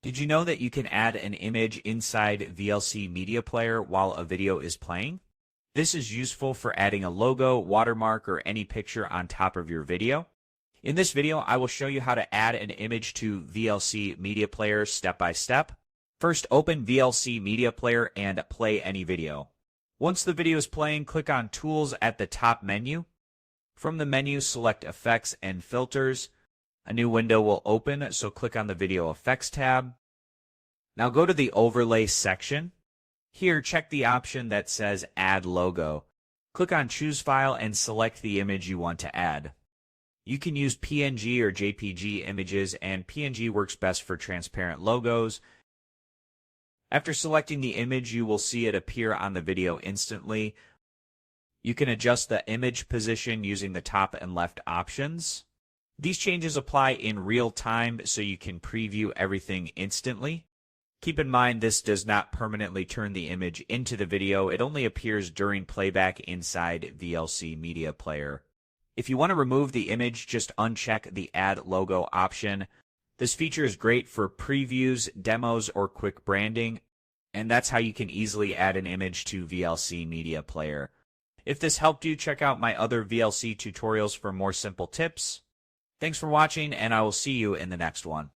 Did you know that you can add an image inside VLC Media Player while a video is playing? This is useful for adding a logo, watermark, or any picture on top of your video. In this video, I will show you how to add an image to VLC Media Player step by step. First, open VLC Media Player and play any video. Once the video is playing, click on Tools at the top menu. From the menu, select Effects and Filters. A new window will open, so click on the Video Effects tab. Now go to the Overlay section. Here, check the option that says Add Logo. Click on Choose File and select the image you want to add. You can use PNG or JPG images, and PNG works best for transparent logos. After selecting the image, you will see it appear on the video instantly. You can adjust the image position using the top and left options. These changes apply in real time, so you can preview everything instantly. Keep in mind this does not permanently turn the image into the video. It only appears during playback inside VLC Media Player. If you want to remove the image, just uncheck the Add Logo option. This feature is great for previews, demos, or quick branding, and that's how you can easily add an image to VLC Media Player. If this helped you, check out my other VLC tutorials for more simple tips. Thanks for watching, and I will see you in the next one.